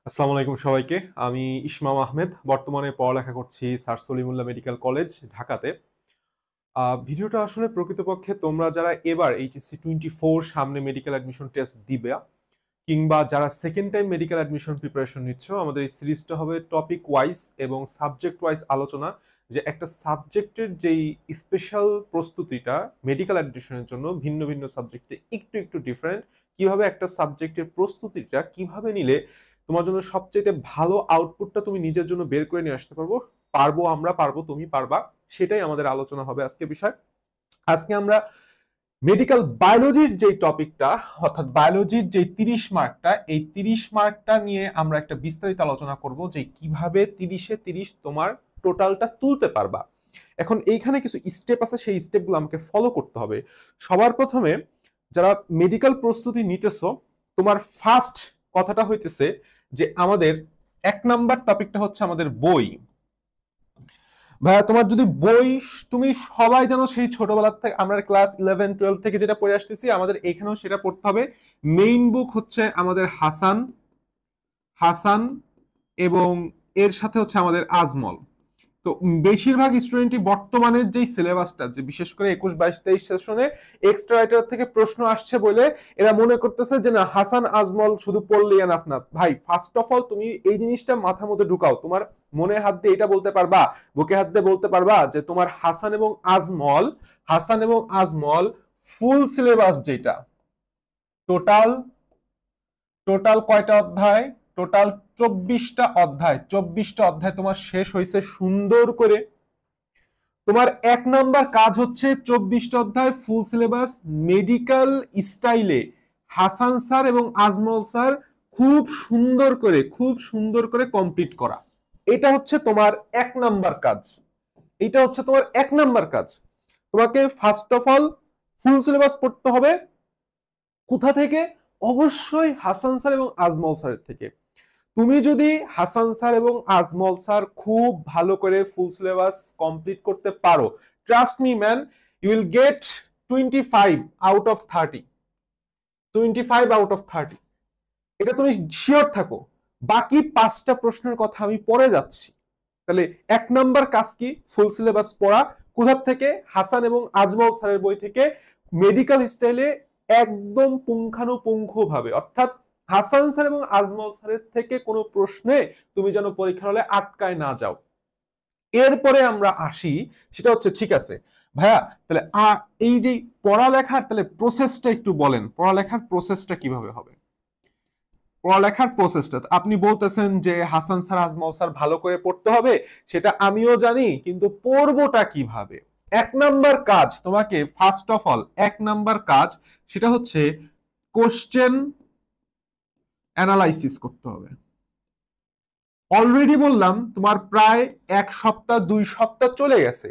আসসালামু আলাইকুম সবাইকে। আমি ইসমাম আহমেদ। বর্তমানে পড়ালেখা করছি স্যার সলিমুল্লাহ মেডিকেল কলেজ, ঢাকাতে। ভিডিওটা আসলে প্রকৃতপক্ষে তোমরা যারা এবার এইচএসসি 24 সামনে মেডিকেল অ্যাডমিশন টেস্ট দিবে, কিংবা যারা second time medical admission preparation নিচ্ছ, আমাদের এই সিরিজটা হবে টপিক ওয়াইজ এবং সাবজেক্ট ওয়াইজ আলোচনা, যে একটা সাবজেক্টের যেই স্পেশাল প্রস্তুতিটা মেডিকেল অ্যাডমিশনের জন্য ভিন্ন ভিন্ন সাবজেক্টে একটু একটু ডিফারেন্ট, কিভাবে একটা সাবজেক্টের প্রস্তুতিটা কিভাবে নিলে তোমার জন্য সবচেয়ে ভালো আউটপুটটা তুমি নিজের জন্য বের করে নিয়ে আসতে পারবো। পারবো আমরা, পারবো তুমি, পারবা, সেটাই আমাদের আলোচনা হবে আজকে বিষয়। আজকে আমরা মেডিকেল বায়োলজির যে টপিকটা, অর্থাৎ বায়োলজির যে 30 মার্কটা, এই 30 মার্কটা নিয়ে আমরা একটা বিস্তারিত আলোচনা করব, যে কিভাবে 30-এ 30 তোমার টোটালটা তুলতে পারবা। এখন এইখানে কিছু স্টেপ আছে, সেই স্টেপগুলো আমাকে ফলো করতে হবে। সবার প্রথমে যারা মেডিকেল প্রস্তুতি নিতেছো, তোমার ফার্স্ট কথাটা হইতেছে যে আমাদের 1 নাম্বার টপিকটা হচ্ছে আমাদের বই। ভাইয়া, তোমার যদি বই, তুমি সবাই জানো সেই ছোটবেলা থেকে আমরা ক্লাস 11-12 থেকে যেটা পড়ে আসতেছি, আমাদের এখানেও সেটা পড়তে হবে। মেইন বুক হচ্ছে আমাদের হাসান হাসান এবং এর সাথে হচ্ছে আমাদের আজমল। তো বেশিরভাগ স্টুডেন্টই বর্তমানের যেই সিলেবাসটা, যে বিশেষ করে 21-22-23 সেশনে এক্সট্রা রাইটার থেকে প্রশ্ন আসছে বলে এরা মনে করতেছে যে না, হাসান আজমল শুধু পড়লে এনাফ না। ভাই, ফার্স্ট অফ অল তুমি এই জিনিসটা মাথার মধ্যে ঢুকাও। তোমার মনে হাত দিয়ে এটা বলতে পারবা, বুকে হাত দিয়ে বলতে পারবা যে তোমার হাসান এবং আজমল ফুল সিলেবাস যেটা, টোটাল টোটাল কয়টা অধ্যায়? টোটাল 24টা অধ্যায়। 24টা অধ্যায় তোমার শেষ হয়েছে সুন্দর করে। তোমার 1 নাম্বার কাজ হচ্ছে 24টা অধ্যায় ফুল সিলেবাস মেডিকেল স্টাইলে হাসান স্যার এবং আজমল স্যার খুব সুন্দর করে কমপ্লিট করা। এটা হচ্ছে তোমার 1 নাম্বার কাজ। এটা হচ্ছে তোমার 1 নাম্বার কাজ। তোমাকে first of all full syllabus পড়তে হবে। কোথা থেকে? অবশ্যই হাসান স্যার এবং আজমল স্যারের থেকে। তুমি যদি হাসান স্যার এবং আজমল স্যার খুব ভালো করে ফুল সিলেবাস কমপ্লিট করতে পারো, trust me man, you will get 25 out of 30। 25 out of 30, এটা তুমি শিওর থাকো। বাকি 5টা প্রশ্নের কথা আমি পরে যাচ্ছি। তাহলে 1 নাম্বার কাজ কি? ফুল সিলেবাস পড়া। কোথা থেকে? হাসান এবং আজমল স্যারের বই থেকে, মেডিকেল স্টাইলে একদম পুঙ্খানুপুঙ্খ ভাবে। অর্থাৎ হাসান স্যার এবং আজমল স্যারের থেকে কোনো প্রশ্নে তুমি যেন পরীক্ষার হলে আটকায় না যাও। এরপরে আমরা আসি, সেটা হচ্ছে ঠিক আছে ভাইয়া, তাহলে এই যে পড়ালেখার তাহলে প্রসেসটা একটু বলেন, পড়ালেখার প্রসেসটা কিভাবে হবে? পড়ালেখার প্রসেসটা আপনি বলতেছেন যে হাসান স্যার আজমল স্যার ভালো করে পড়তে হবে, সেটা আমিও জানি, কিন্তু পড়বোটা কিভাবে? 1 নাম্বার কাজ তোমাকে ফার্স্ট অফ অল, 1 নাম্বার কাজ সেটা হচ্ছে কোশ্চেন অ্যানালাইসিস করতে হবে। অলরেডি বললাম তোমার প্রায় 1 সপ্তাহ 2 সপ্তাহ চলে গেছে।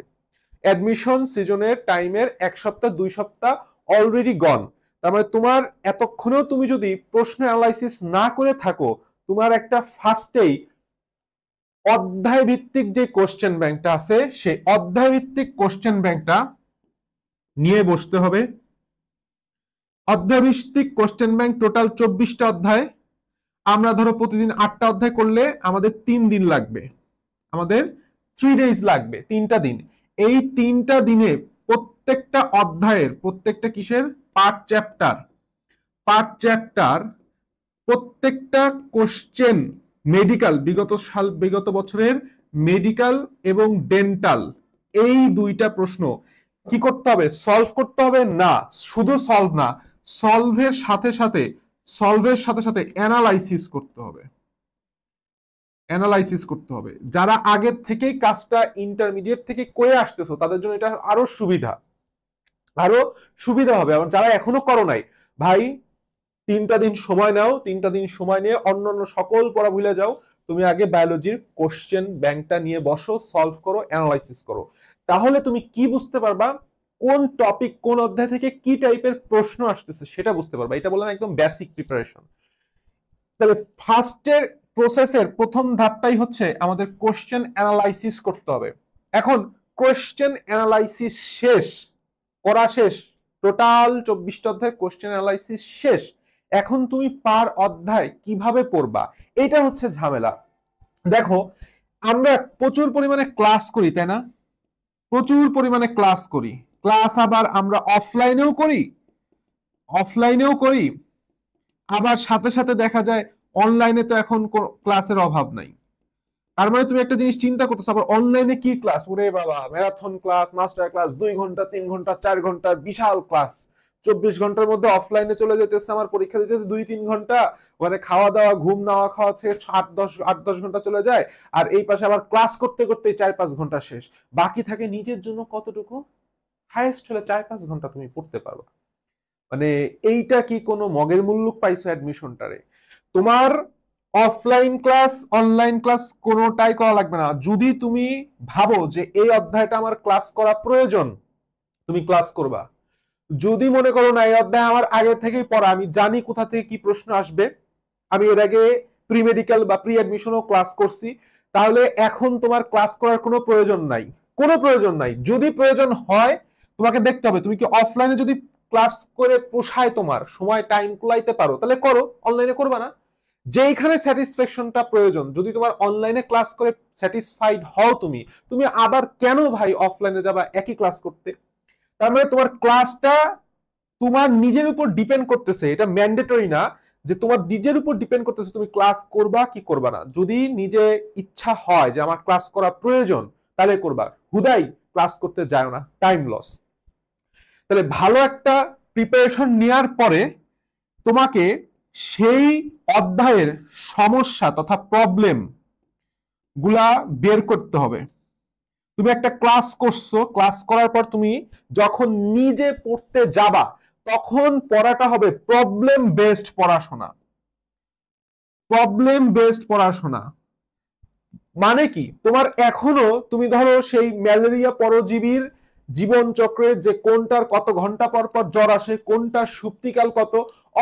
অ্যাডমিশন সিজনের টাইমের 1 সপ্তাহ 2 সপ্তাহ অলরেডি গন। তার মানে তোমার এতক্ষণেও তুমি যদি প্রশ্ন অ্যানালাইসিস না করে থাকো, তোমার একটা ফার্স্টেই অধ্যায় ভিত্তিক যে কোশ্চেন ব্যাংকটা আছে, সেই অধ্যায় ভিত্তিক কোশ্চেন ব্যাংকটা নিয়ে বসতে হবে। অধ্যায় ভিত্তিক কোশ্চেন ব্যাংক টোটাল 24টা অধ্যায়। আমরা ধরো প্রতিদিন 8টা অধ্যায় করলে আমাদের 3 দিন লাগবে, আমাদের 3 days লাগবে, 3টা দিন। এই 3টা দিনে প্রত্যেকটা অধ্যায়ের প্রত্যেকটা কিসের পার চ্যাপ্টার প্রত্যেকটা কোশ্চেন মেডিকেল, বিগত বছরের মেডিকেল এবং ডেন্টাল, এই 2টা প্রশ্ন কি করতে হবে? সলভ করতে হবে। না শুধু সলভ না, সলভের সাথে সাথে অ্যানালাইসিস করতে হবে। অ্যানালাইসিস করতে হবে। যারা আগের থেকেই কাজটা ইন্টারমিডিয়েট থেকে করে আসতেছো, তাদের জন্য এটা আরো সুবিধা হবে। আর যারা এখনো করো নাই, ভাই 3টা দিন সময় নাও। 3টা দিন সময় নিয়ে অন্যান্য সকল পড়া ভুলে যাও। তুমি আগে বায়োলজির কোশ্চেন ব্যাংকটা নিয়ে বসো, সলভ করো, অ্যানালাইসিস করো। তাহলে তুমি কি বুঝতে পারবা? কোন টপিক, কোন অধ্যায় থেকে কি টাইপের প্রশ্ন আসতেছে সেটা বুঝতে পারবা। এটা বললাম একদম বেসিক প্রিপারেশন। তবে ফার্স্টের প্রসেসের প্রথম ধাপটাই হচ্ছে আমাদের কোশ্চেন অ্যানালাইসিস করতে হবে। এখন কোশ্চেন অ্যানালাইসিস শেষ, টোটাল 24টা অধ্যায়ের কোশ্চেন অ্যানালাইসিস শেষ। এখন তুমি পার অধ্যায় কিভাবে পড়বা, এটা হচ্ছে ঝামেলা। দেখো আমরা প্রচুর পরিমাণে ক্লাস করি, তাই না? প্রচুর পরিমাণে ক্লাস করি, ক্লাস আবার আমরা অফলাইনেও করি, আবার সাথে সাথে দেখা যায় অনলাইনে তো এখন ক্লাসের অভাব নাই। তার মানে তুমি একটা জিনিস চিন্তা করতেছো, আবার অনলাইনে কি ক্লাস, ওরে বাবা, ম্যারাথন ক্লাস, মাস্টার ক্লাস, 2 ঘন্টা 3 ঘন্টা 4 ঘন্টার বিশাল ক্লাস। 24 ঘন্টার মধ্যে অফলাইনে চলে যেতেছে আমার পরীক্ষা দিতে 2-3 ঘন্টা, ওখানে খাওয়া দাওয়া ঘুম নাওয়া খাওয়া থেকে 8-10 ঘন্টা চলে যায়। আর এই পাশে আবার ক্লাস করতে করতে 4-5 ঘন্টা শেষ, বাকি থাকে নিজের জন্য কতটুকু? হাইয়েস্ট হলে 4-5 ঘন্টা তুমি পড়তে পারবা। মানে এইটা কি কোনো মগের মুল্লুক পাইছো অ্যাডমিশনটারে? তোমার অফলাইন ক্লাস অনলাইন ক্লাস কোনোটাই করা লাগবে না। যদি তুমি ভাবো যে এই অধ্যায়টা আমার ক্লাস করা প্রয়োজন, তুমি ক্লাস করবা। যদি মনে করো না এই অধ্যায় আমার আগে থেকেই পড়া, আমি জানি কোথা থেকে কি প্রশ্ন আসবে, আমি এর আগে প্রি মেডিকেল বা প্রি অ্যাডমিশনও ক্লাস করছি, তাহলে এখন তোমার ক্লাস করার কোনো প্রয়োজন নাই, কোনো প্রয়োজন নাই। যদি প্রয়োজন হয় তোমাকে দেখতে হবে তুমি কি অফলাইনে যদি ক্লাস করে পোষায়, তোমার সময় টাইম কুলাইতে পারো, তাহলে করো, অনলাইনে করবা না। যেইখানে স্যাটিসফ্যাকশনটা প্রয়োজন, যদি তোমার অনলাইনে ক্লাস করে স্যাটিসফাইড হও তুমি, তুমি আবার কেন ভাই অফলাইনে যাবা একই ক্লাস করতে? তার মানে তোমার ক্লাসটা তোমার নিজের উপর ডিপেন্ড করতেছে, এটা ম্যান্ডেটরি না যে তোমার নিজের উপর ডিপেন্ড করতেছে তুমি ক্লাস করবা কি করবা না। যদি নিজে ইচ্ছা হয় যে আমার ক্লাস করা প্রয়োজন, তাহলে করবা, হুদাই ক্লাস করতে যায় না, টাইম লস। তাহলে ভালো একটা প্রিপারেশন নেওয়ার পরে তোমাকে সেই অধ্যায়ের সমস্যা তথা প্রবলেম গুলা বের করতে হবে। তুমি একটা ক্লাস করছো, ক্লাস করার পর তুমি যখন নিজে পড়তে যাবা, তখন পড়াটা হবে প্রবলেম বেসড পড়াশোনা। প্রবলেম বেসড পড়াশোনা মানে কি, তোমার এখনো তুমি ধরো সেই ম্যালেরিয়া পরজীবীর জীবন চক্রের যে কোনটার কত ঘন্টা পর পর জ্বর আসে, কোনটার সুপ্তিকাল কত,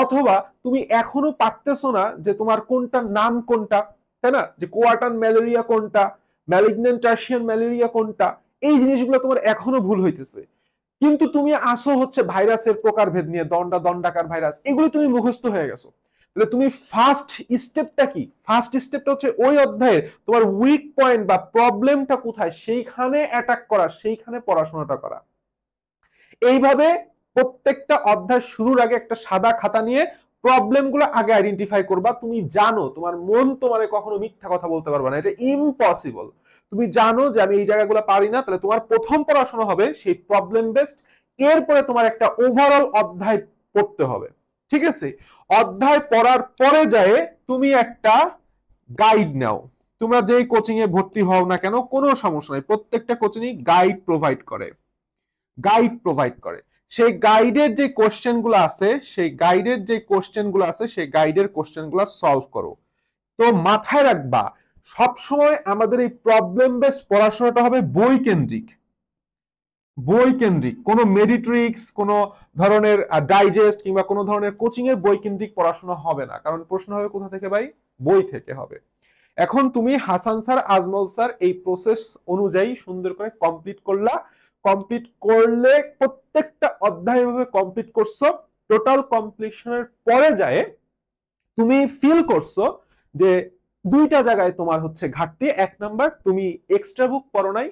অথবা তুমি এখনো পারতেছো না যে তোমার কোনটার নাম কোনটা, তাই না, যে কোয়ার্টার ম্যালেরিয়া কোনটা, ম্যালিগন্যান্ট টার্সিয়ান ম্যালেরিয়া কোনটা, এই জিনিসগুলো তোমার এখনো ভুল হইতেছে। কিন্তু তুমি আসো হচ্ছে ভাইরাসের প্রকারভেদ নিয়ে, দণ্ডাকার ভাইরাস, এগুলো তুমি মুখস্থ হয়ে গেছো। তাহলে তুমি ফার্স্ট স্টেপটা কি? ফার্স্ট স্টেপটা হচ্ছে ওই অধ্যায়ে তোমার উইক পয়েন্ট বা প্রবলেমটা কোথায় সেইখানে অ্যাটাক করা, সেইখানে পড়াশোনাটা করা। এইভাবে প্রত্যেকটা অধ্যায় শুরুর আগে একটা সাদা খাতা নিয়ে প্রবলেমগুলো আগে আইডেন্টিফাই করবা। তুমি জানো তোমার মন তোমারে কখনো মিথ্যা কথা বলতে পারবে না, এটা ইম্পসিবল। তুমি জানো যে আমি এই জায়গাগুলো পারি না, তাহলে তোমার প্রথম পড়াশোনা হবে সেই প্রবলেম বেসড। এরপরে তোমার একটা ওভারঅল অধ্যায় পড়তে হবে, ঠিক আছে? অধ্যায় পড়ার পরে যায় তুমি একটা গাইড নাও। তোমরা যেই কোচিং এ ভর্তি হও না কেন কোনো সমস্যা নাই, প্রত্যেকটা কোচিংই গাইড প্রোভাইড করে, গাইড প্রোভাইড করে। সেই গাইডের যে কোশ্চেন গুলো আছে, সেই গাইডের যে কোশ্চেন গুলো আছে, সেই গাইডের কোশ্চেন গুলো সলভ করো। তো মাথায় রাখবা সব সময় আমাদের এই প্রবলেম বেসড পড়াশোনাটা হবে বই কেন্দ্রিক, বই কেন্দ্রিক। কোনো মেডিট্রিক্স, কোনো ধরনের ডাইজেস্ট কিংবা কোনো ধরনের কোচিং এর বই কেন্দ্রিক পড়াশোনা হবে না, কারণ প্রশ্ন হবে কোথা থেকে ভাই? বই থেকে হবে। এখন তুমি হাসান স্যার, আজমল স্যার এই প্রসেস অনুযায়ী সুন্দর করে কমপ্লিট করলা। কমপ্লিট করলে প্রত্যেকটা অধ্যায় ভাবে কমপ্লিট করছো, টোটাল কমপ্লিশনের পরে যায় তুমি ফিল করছো যে দুইটা জায়গায় তোমার হচ্ছে ঘাটতি। 1 নাম্বার, তুমি এক্সট্রা বুক পড়ো নাই।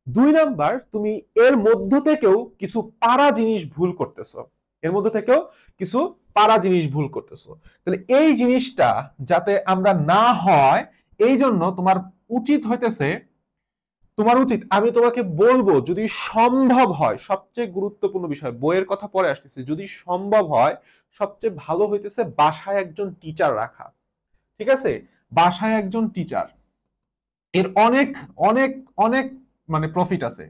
2 নাম্বার, তুমি এর মধ্য থেকেও কিছু পারা জিনিস ভুল করতেছো, এর মধ্যে থেকেও কিছু পারা জিনিস ভুল করতেছো। তাহলে এই জিনিসটা যাতে আমরা না হয়, এই জন্য তোমার উচিত হইতেছে, তোমার উচিত, আমি তোমাকে বলবো যদি সম্ভব হয়, সবচেয়ে গুরুত্বপূর্ণ বিষয়, বইয়ের কথা পরে আসতেছে, যদি সম্ভব হয় সবচেয়ে ভালো হইতেছে বাসায় একজন টিচার রাখা, ঠিক আছে? বাসায় একজন টিচার, এর অনেক অনেক অনেক মানে প্রফিট আছে।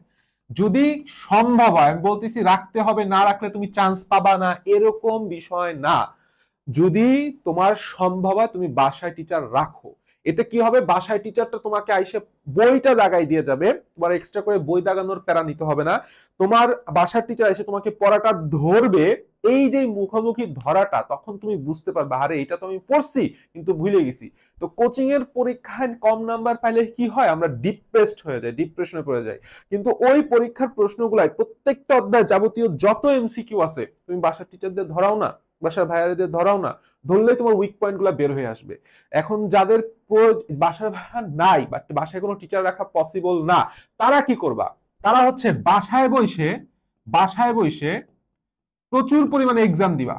যদি সম্ভব হয়, আমি বলতেছি রাখতে হবে, না রাখলে তুমি চান্স পাবা না এরকম বিষয় না। যদি তোমার সম্ভব হয় তুমি বাসায় টিচার রাখো। এতে কি হবে, বাসায় টিচারটা তোমাকে আইসে বইটা দাগাই দিয়ে যাবে, তোমার এক্সট্রা করে বই দাগানোর প্যারা নিতে হবে না। তোমার বাসার টিচার এসে তোমাকে পড়াটা ধরবে, এই যে মুখোমুখি ধরাটা, তখন তুমি বুঝতে পারবে আরে এটা তো আমি পড়ছি কিন্তু ভুলে গেছি। তো কোচিং এর পরীক্ষায় কম নাম্বার পাইলে কি হয়, আমরা ডিপ্রেসড হয়ে যাই, ডিপ্রেশনে পড়ে যাই। কিন্তু ওই পরীক্ষার প্রশ্নগুলাই প্রত্যেকটা অধ্যায় যাবতীয় যত এমসিকিউ আছে তুমি বাসার টিচারদের ধরাও না, বাসার ভাইয়াদের ধরাও না, ধরলেই তোমার উইক পয়েন্ট গুলা বের হয়ে আসবে। এখন যাদের বাসার ভাইয়া নাই, বাট বাসায় কোনো টিচার রাখা পসিবল না, তারা কি করবা? তারা হচ্ছে বাসায় বসে প্রচুর পরিমাণে এক্সাম দিবা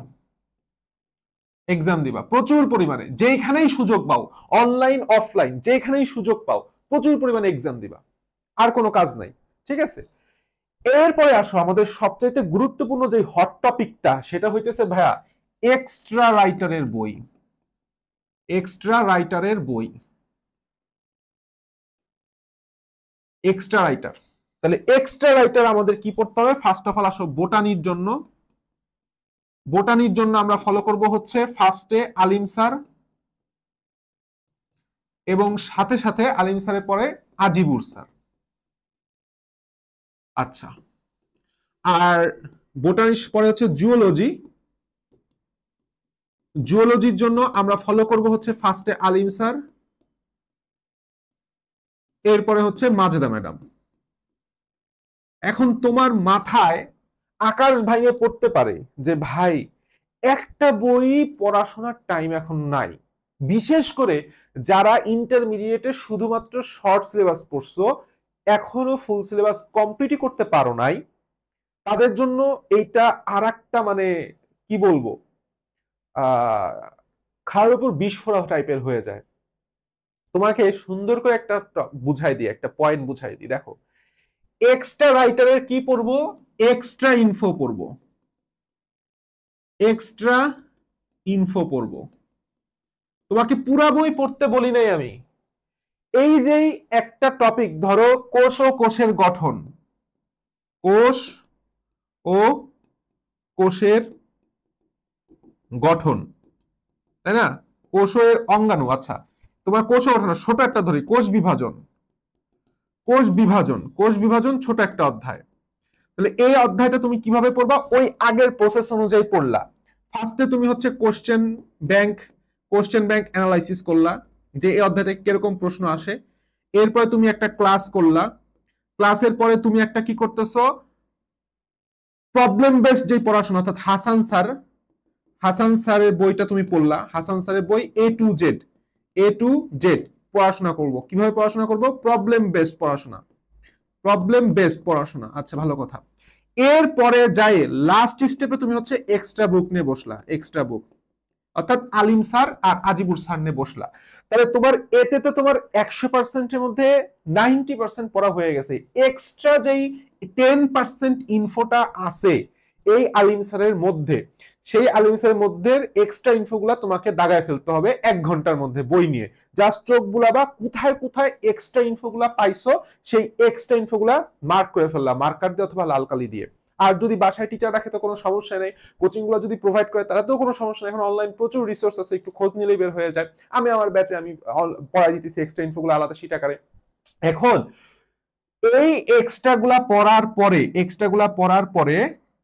প্রচুর পরিমাণে, যেখানেই সুযোগ পাও, অনলাইন অফলাইন যেখানেই সুযোগ পাও প্রচুর পরিমাণে এক্সাম দিবা, আর কোনো কাজ নাই। ঠিক আছে, এরপরে আসো আমাদের সবচাইতে গুরুত্বপূর্ণ যে হট টপিকটা, সেটা হইতেছে ভাইয়া এক্সট্রা রাইটারের বই। এক্সট্রা রাইটার, তাহলে এক্সট্রা রাইটার আমাদের কি পড়তে হবে? ফার্স্ট অফ অল আসো বোটানির জন্য আমরা ফলো করব হচ্ছে ফার্স্টে আলিম স্যার, এবং সাথে সাথে আলিম স্যারের পরে আজিবুর স্যার। আচ্ছা, আর বোটানির পরে হচ্ছে জুওলজির জন্য আমরা ফলো করব হচ্ছে ফার্স্টে আলিম স্যার, এরপরে হচ্ছে মাজেদা ম্যাডাম। এখন তোমার মাথায় আকাশ ভাঙে পড়তে পারে যে ভাই একটা বই পড়াশোনার টাইম এখন নাই, বিশেষ করে যারা ইন্টারমিডিয়েটে শুধুমাত্র শর্ট সিলেবাস পড়ছো, এখনো ফুল সিলেবাস কমপ্লিটই করতে পারো নাই, তাদের জন্য এইটা আর একটা মানে কি বলবো, খাওয়ার উপর বিষ ফোড়া টাইপের হয়ে যায়। তোমাকে সুন্দর করে একটা বুঝাই দিই, একটা পয়েন্ট বুঝাই দিই। দেখো, এক্সট্রা রাইটারের কি পড়বো? এক্সট্রা ইনফো পড়বো। তোমাকে পুরা বই পড়তে বলি নাই আমি। এই যে একটা টপিক ধরো, কোষ ও কোষের গঠন, কোষ ও কোষের গঠন, তাই না? কোষের অঙ্গাণু। আচ্ছা, তোমার কোষ গঠন ছোট একটা ধরি, কোষ বিভাজন ছোট একটা অধ্যায়। তাহলে এই অধ্যায়টা তুমি কিভাবে পড়বা? ওই আগের প্রসেস অনুযায়ী পড়লা। ফার্স্টে তুমি হচ্ছে কোশ্চেন ব্যাংক অ্যানালাইসিস করলা, যে এই অধ্যায়টা কিরকম প্রশ্ন আসে। এরপরে তুমি একটা ক্লাস করলা, ক্লাসের পরে তুমি একটা কি করতেছো, প্রবলেম বেসড যে পড়াশোনা, অর্থাৎ হাসান স্যারের বইটা তুমি পড়লা। হাসান স্যারের বই এ টু জেড পড়াশোনা করব। কিভাবে পড়াশোনা করব? প্রবলেম বেসড পড়াশোনা। আচ্ছা, ভালো কথা। এরপরে যাই লাস্ট স্টেপে তুমি হচ্ছে এক্সট্রা বুক নিয়ে বসলা, অর্থাৎ আলিম স্যার আর আজিবুর স্যার নিয়ে বসলা। তাহলে তোমার এতে তো তোমার 100%-এর মধ্যে 90% পড়া হয়ে গেছে। এক্সট্রা যেই 10% ইনফোটা আছে এই আলিম স্যারের মধ্যে, সেই আলিম স্যারের মধ্যে এক্সট্রা ইনফোগুলা তোমাকে দাগায় ফেলতে হবে 1 ঘন্টার মধ্যে বই নিয়ে। জাস্ট চোখ বুলাবা, কোথায় কোথায় এক্সট্রা ইনফোগুলা পাইছো সেই এক্সট্রা ইনফোগুলা মার্ক করে ফেললা, মার্কার দিয়ে অথবা লাল কালি দিয়ে। আর যদি বাসায় টিচার রাখে তো কোনো সমস্যা নেই, কোচিং গুলো যদি প্রোভাইড করে তারাতেও কোনো সমস্যা নেই। এখন অনলাইন প্রচুর রিসোর্স আছে, একটু খোঁজ নিলেই বের হয়ে যায়। আমি আমার ব্যাচে আমি পড়াই দিতেছি এক্সট্রা ইনফোগুলো আলাদা শীট আকারে। এখন এই এক্সট্রা গুলা পড়ার পরে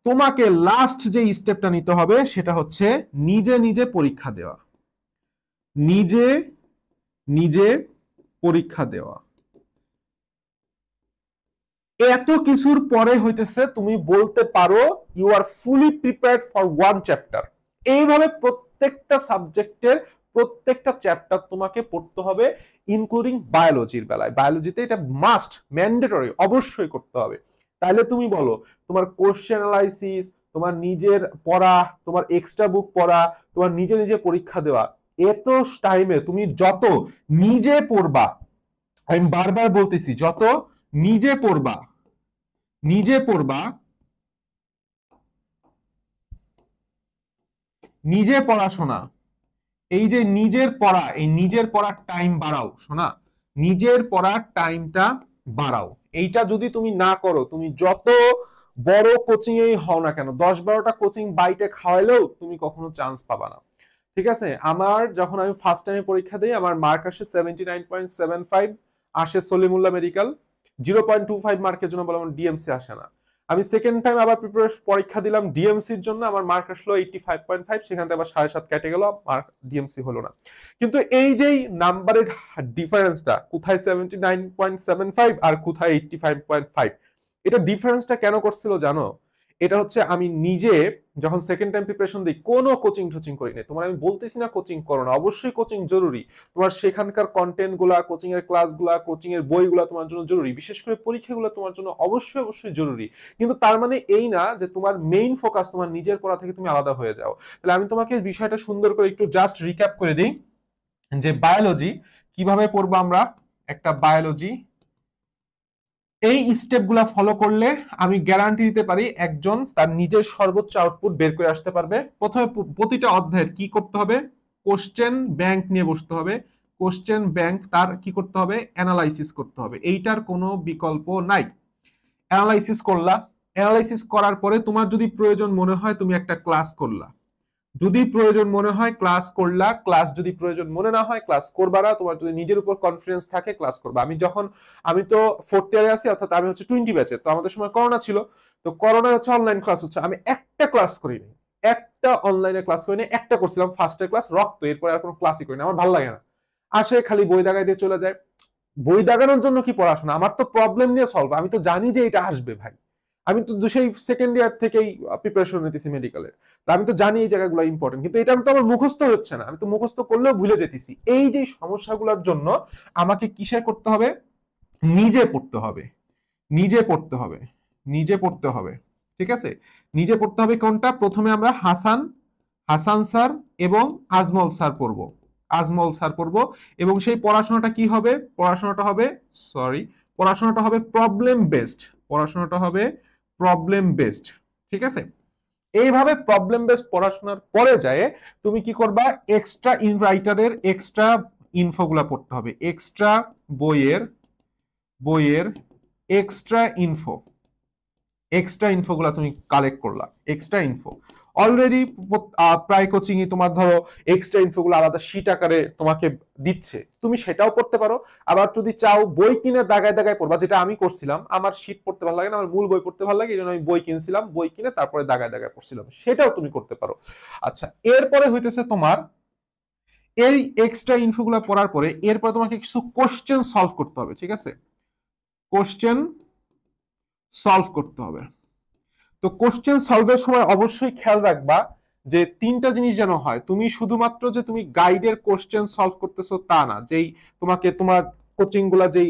তোমাকে লাস্ট যে স্টেপটা নিতে হবে সেটা হচ্ছে নিজে পরীক্ষা দেওয়া। নিজে পরীক্ষা দেওয়া। এত কিছুর পরে হইতেছে তুমি বলতে পারো you are fully prepared for one chapter. এইভাবে প্রত্যেকটা সাবজেক্টের প্রত্যেকটা চ্যাপ্টার তোমাকে পড়তে হবে, ইনক্লুডিং বায়োলজির বেলায়। বায়োলজিতে এটা মাস্ট, ম্যান্ডেটরি, অবশ্যই করতে হবে। তাহলে তুমি বলো, তোমার কোশ্চেন অ্যানালাইসিস, তোমার নিজের পড়া, তোমার এক্সট্রা বুক পড়া, তোমার নিজে পরীক্ষা দেওয়া, এত টাইমে তুমি যত নিজে পড়বা, আমি বারবার বলতেছি, যত নিজে পড়বা, নিজে পড়াশোনা, এই যে নিজের পড়া, এই নিজের পড়ার টাইম বাড়াও শোনা, নিজের পড়ার টাইমটা বাড়াও। এইটা যদি তুমি না করো, তুমি যত বড় কোচিং এই হও না কেন, 10-12টা কোচিং বাইটে খাওয়াইলেও তুমি কখনো চান্স পাবা না। ঠিক আছে, আমার যখন আমি ফার্স্ট টাইমে পরীক্ষা দিই, আমার মার্ক আসে 79.75, আসে সলিমুল্লাহ মেডিকেল। 0.25 মার্কের জন্য বলে আমার ডিএমসি আসে না। আমি সেকেন্ড টাইম আবার পরীক্ষা দিলাম ডিএমসির জন্য, আমার মার্ক আসলো 85.5, সেখান থেকে আবার 7.5 কেটে গেল, মার্ক ডিএমসি হলো না। কিন্তু এই যে নাম্বারের ডিফারেন্সটা, কোথায় 79.75 আর কোথায় 85.5, এটা ডিফারেন্সটা কেন করছিল জানো? এটা হচ্ছে আমি নিজে যখন সেকেন্ড টাইম প্রিপারেশন দিই কোনো কোচিং টোচিং করি না। তোমার আমি বলতেছি না কোচিং করো না, অবশ্যই কোচিং জরুরি। তোমার সেখানকার কন্টেন্ট গুলা, কোচিং এর ক্লাস গুলা, কোচিং এর বইগুলা তোমার জন্য জরুরি, বিশেষ করে পরীক্ষাগুলো তোমার জন্য অবশ্যই অবশ্যই জরুরি। কিন্তু তার মানে এই না যে তোমার মেইন ফোকাস তোমার নিজের পড়া থেকে তুমি আলাদা হয়ে যাও। তাহলে আমি তোমাকে বিষয়টা সুন্দর করে একটু জাস্ট রিক্যাপ করে দিই যে বায়োলজি কিভাবে পড়বো আমরা। একটা বায়োলজি এই স্টেপগুলা ফলো করলে আমি গ্যারান্টি দিতে পারি একজন তার নিজের সর্বোচ্চ আউটপুট বের করে আসতে পারবে। প্রথমে প্রতিটা অধ্যায়ের কি করতে হবে, কোশ্চেন ব্যাংক নিয়ে বসতে হবে। কোশ্চেন ব্যাংক তার কি করতে হবে, অ্যানালাইসিস করতে হবে, এইটার কোনো বিকল্প নাই। অ্যানালাইসিস করলা, অ্যানালাইসিস করার পরে তোমার যদি প্রয়োজন মনে হয় তুমি একটা ক্লাস করলা, যদি প্রয়োজন মনে হয় ক্লাস করলা, ক্লাস যদি প্রয়োজন মনে না হয় ক্লাস করবা না। তোমার যদি নিজের উপর কনফিডেন্স থাকে ক্লাস করবা। আমি তো ফোর্থ ইয়ারে আছি, অর্থাৎ আমি হচ্ছে 20 ব্যাচে, তো আমাদের সময় করোনা ছিল। তো করোনা হচ্ছে অনলাইন ক্লাস হচ্ছে, আমি একটা ক্লাস করিনি, একটা অনলাইনে ক্লাস করিনি, একটা করছিলাম ফার্স্টের ক্লাস রক্ত, এরপরে আর কোনো ক্লাসই করিনি, আমার ভালো লাগে না। আসে খালি বই দাগাই দিয়ে চলে যায়। বই দাগানোর জন্য কি পড়াশোনা, আমার তো প্রবলেম নিয়ে সলভ, আমি তো জানি যে এটা আসবে ভাই। আমি তো সেই সেকেন্ড ইয়ার থেকেই প্রিপারেশন নিতেছি মেডিকেলের, আমি তো জানি এই জায়গাগুলো ইম্পর্টেন্ট, কিন্তু এটা তো আমার মুখস্থ হচ্ছে না, আমি তো মুখস্থ করলেও ভুলে যেতেছি। এই যে সমস্যাগুলোর জন্য আমাকে কিসে করতে হবে, নিজে পড়তে হবে, নিজে পড়তে হবে, নিজে পড়তে হবে। ঠিক আছে, নিজে পড়তে হবে। কোনটা, প্রথমে আমরা হাসান হাসান স্যার এবং আজমল স্যার পড়বো, আজমল স্যার পড়বো। এবং সেই পড়াশোনাটা কি হবে, পড়াশোনাটা হবে পড়াশোনাটা হবে প্রবলেম বেসড, পড়াশোনাটা হবে প্রবলেম বেসড। ঠিক আছে, এইভাবে প্রবলেম বেসড পড়াশোনার পরে যায় তুমি কি করবা, এক্সট্রা রাইটারের এক্সট্রা ইনফোগুলা পড়তে হবে, এক্সট্রা বইয়ের বইয়ের এক্সট্রা ইনফোগুলা তুমি কালেক্ট করলা, এক্সট্রা ইনফো। অলরেডি প্রায় কোচিং তোমার ধরো এক্সট্রা ইনফোগুলো আলাদা শীট আকারে তোমাকে দিচ্ছে, তুমি সেটাও পড়তে পারো। আবার যদি চাও বই কিনে দাগায় দাগায় পড়বা, যেটা আমি করছিলাম, আমার শীট পড়তে ভালো লাগে না, আমার মূল বই পড়তে ভালো লাগে, এই জন্য আমি বই কিনছিলাম, বই কিনে তারপরে দাগায় দাগায় পড়ছিলাম, সেটাও তুমি করতে পারো। আচ্ছা, এরপরে হইতেছে তোমার এই এক্সট্রা ইনফোগুলো পড়ার পরে এরপরে তোমাকে কিছু কোশ্চেন সলভ করতে হবে। ঠিক আছে, কোশ্চেন সলভ করতে হবে। তো কোশ্চেন সলভের সময় অবশ্যই খেয়াল রাখবা যে তিনটা জিনিস যেন হয়, তুমি শুধুমাত্র যে তুমি গাইডের কোশ্চেন সলভ করতেছো তা না, যেই তোমাকে তোমার কোচিং গুলা যেই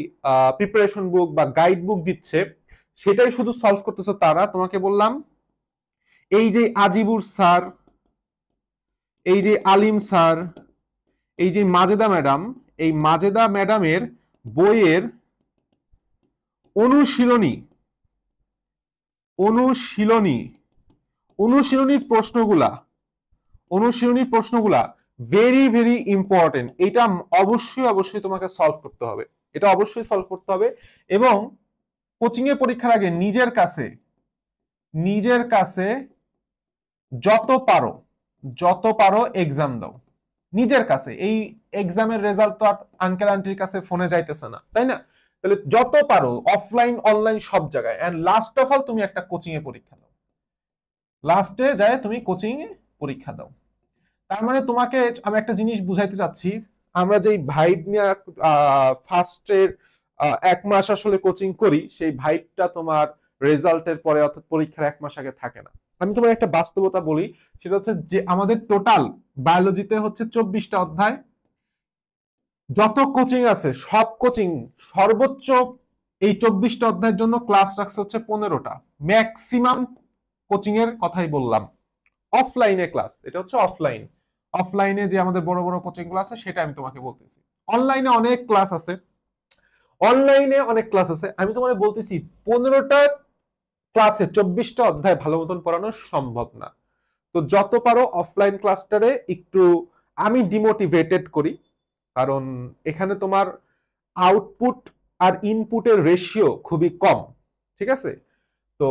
প্রিপারেশন বুক বা গাইড বুক দিচ্ছে সেটাই শুধু সলভ করতেছো তা না। তোমাকে বললাম এই যে আজিবুর স্যার, এই যে আলিম স্যার, এই যে মাজেদা ম্যাডাম, এই মাজেদা ম্যাডামের বইয়ের অনুশীলনী অনুশীলনী অনুশীলনীর প্রশ্নগুলা ভেরি ভেরি ইম্পর্টেন্ট। এটা অবশ্যই অবশ্যই তোমাকে সলভ করতে হবে, এটা অবশ্যই সলভ করতে হবে। এবং কোচিং এর পরীক্ষার আগে নিজের কাছে যত পারো এক্সাম দাও নিজের কাছে। এই এক্সামের রেজাল্ট তো আর আঙ্কেল আন্টির কাছে ফোনে যাইতেছে না, তাই না? তাহলে যত পারো অফলাইন অনলাইন সব জায়গায়, এন্ড লাস্ট অফ অল তুমি একটা কোচিং এ পরীক্ষা দাও, লাস্টে যায় তুমি কোচিং এ পরীক্ষা দাও। তার মানে তোমাকে আমি একটা জিনিস বুঝাইতে চাচ্ছি, আমরা যেই ভাইব নিয়ে ফার্স্টের 1 মাস আসলে কোচিং করি, সেই ভাইবটা তোমার রেজাল্টের পরে অর্থাৎ পরীক্ষার 1 মাস আগে থাকে না। আমি তোমার একটা বাস্তবতা বলি, সেটা হচ্ছে যে আমাদের টোটাল বায়োলজিতে হচ্ছে 24টা অধ্যায়, যত কোচিং আছে সব কোচিং সর্বোচ্চ এই 24টা অধ্যায়ের জন্য ক্লাস রাখছে হচ্ছে 15টা, ম্যাক্সিমাম কোচিং এর কথাই বললাম। অফলাইনে ক্লাস, এটা হচ্ছে অফলাইনে যে আমাদের বড় বড় কোচিং গুলো আছে সেটা আমি তোমাকে বলতেছি। অনলাইনে অনেক ক্লাস আছে, আমি তোমাকে বলতেছি 15টা ক্লাসে 24টা অধ্যায় ভালো মতন পড়ানো সম্ভব না। তো যত পারো অফলাইন ক্লাসটারে একটু আমি ডিমোটিভেটেড করি, কারণ এখানে তোমার আউটপুট আর ইনপুটের রেশিও খুবই কম। ঠিক আছে, তো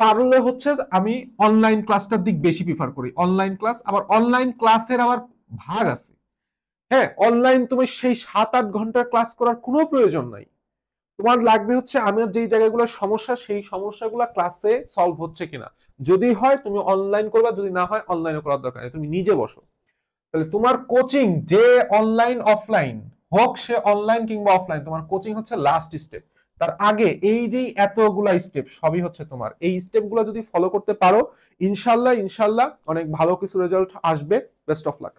পারলে হচ্ছে আমি অনলাইন ক্লাসটার দিক বেশি প্রিফার করি। অনলাইন ক্লাস, আবার অনলাইন ক্লাসের আবার ভাগ আছে। হ্যাঁ, অনলাইন তুমি সেই 7-8 ঘন্টার ক্লাস করার কোনো প্রয়োজন নাই, তোমার লাগবে হচ্ছে আমার যেই জায়গাগুলো সমস্যা সেই সমস্যাগুলো ক্লাসে সলভ হচ্ছে কিনা। যদি হয় তুমি অনলাইন করবা, যদি না হয় অনলাইনে করার দরকার নেই, তুমি নিজে বসো। তাহলে তোমার কোচিং যে অনলাইন অফলাইন হোক, সে অনলাইন কিংবা অফলাইন, তোমার কোচিং হচ্ছে লাস্ট স্টেপ। তার আগে এই যে এতগুলা স্টেপ সবই হচ্ছে তোমার, এই স্টেপগুলো যদি ফলো করতে পারো ইনশাল্লাহ ইনশাল্লাহ অনেক ভালো কিছু রেজাল্ট আসবে। Best of luck.